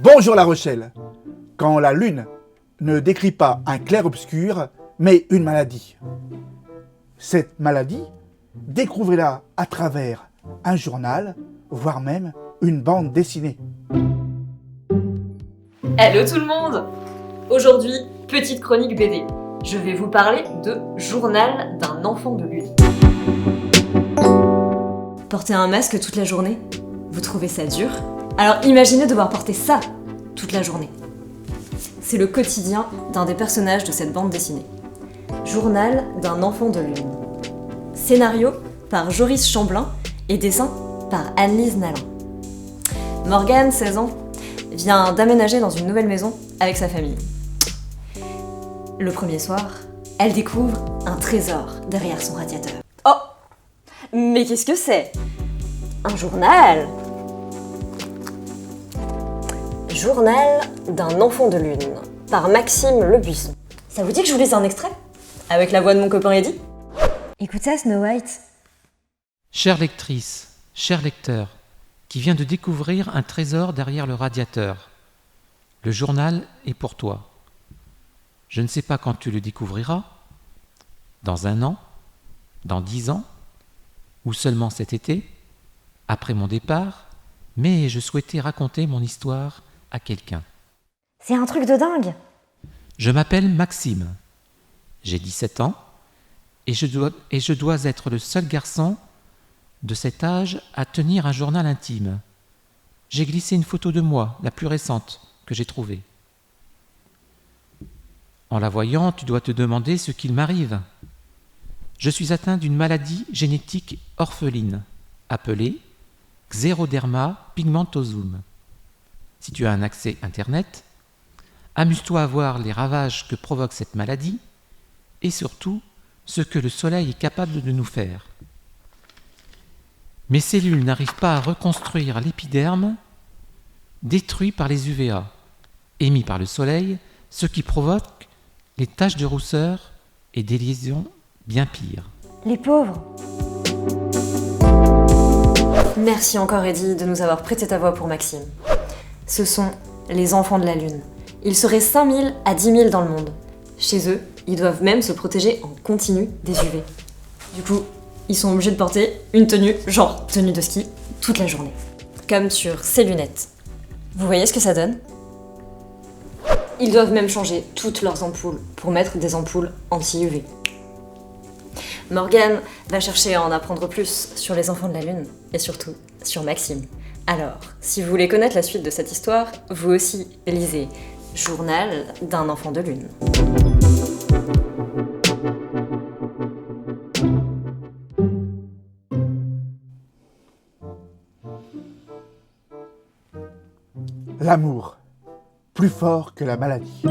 Bonjour La Rochelle. Quand la lune ne décrit pas un clair-obscur, mais une maladie. Cette maladie, découvrez-la à travers un journal, voire même une bande dessinée. Hello tout le monde! Aujourd'hui, petite chronique BD. Je vais vous parler de Journal d'un enfant de lune. Porter un masque toute la journée? Vous trouvez ça dur? Alors imaginez devoir porter ça toute la journée. C'est le quotidien d'un des personnages de cette bande dessinée. Journal d'un enfant de lune. Scénario par Joris Chamblin et dessin par Anne-Lise Nalin. Morgane, 16 ans, vient d'aménager dans une nouvelle maison avec sa famille. Le premier soir, elle découvre un trésor derrière son radiateur. Oh! Mais qu'est-ce que c'est? Un journal! Journal d'un enfant de lune, par Maxime Le Buisson. Ça vous dit que je vous lise un extrait? Avec la voix de mon copain Eddie? Écoute ça, Snow White. Chère lectrice, cher lecteur, qui vient de découvrir un trésor derrière le radiateur, le journal est pour toi. Je ne sais pas quand tu le découvriras, dans 1 an, dans 10 ans, ou seulement cet été, après mon départ, mais je souhaitais raconter mon histoire à quelqu'un. C'est un truc de dingue. Je m'appelle Maxime, j'ai 17 ans, et je dois être le seul garçon de cet âge à tenir un journal intime. J'ai glissé une photo de moi, la plus récente, que j'ai trouvée. En la voyant, tu dois te demander ce qu'il m'arrive. Je suis atteint d'une maladie génétique orpheline, appelée Xeroderma pigmentosum. Si tu as un accès Internet, amuse-toi à voir les ravages que provoque cette maladie et surtout ce que le soleil est capable de nous faire. Mes cellules n'arrivent pas à reconstruire l'épiderme détruit par les UVA, émis par le soleil, ce qui provoque les taches de rousseur et des lésions bien pires. Les pauvres. Merci encore Eddie de nous avoir prêté ta voix pour Maxime. Ce sont les enfants de la Lune. Ils seraient 5000 à 10 000 dans le monde. Chez eux, ils doivent même se protéger en continu des UV. Du coup, ils sont obligés de porter une tenue, genre tenue de ski, toute la journée. Comme sur ces lunettes. Vous voyez ce que ça donne? Ils doivent même changer toutes leurs ampoules pour mettre des ampoules anti-UV. Morgane va chercher à en apprendre plus sur les enfants de la Lune et surtout sur Maxime. Alors, si vous voulez connaître la suite de cette histoire, vous aussi lisez Journal d'un enfant de lune. L'amour, plus fort que la maladie.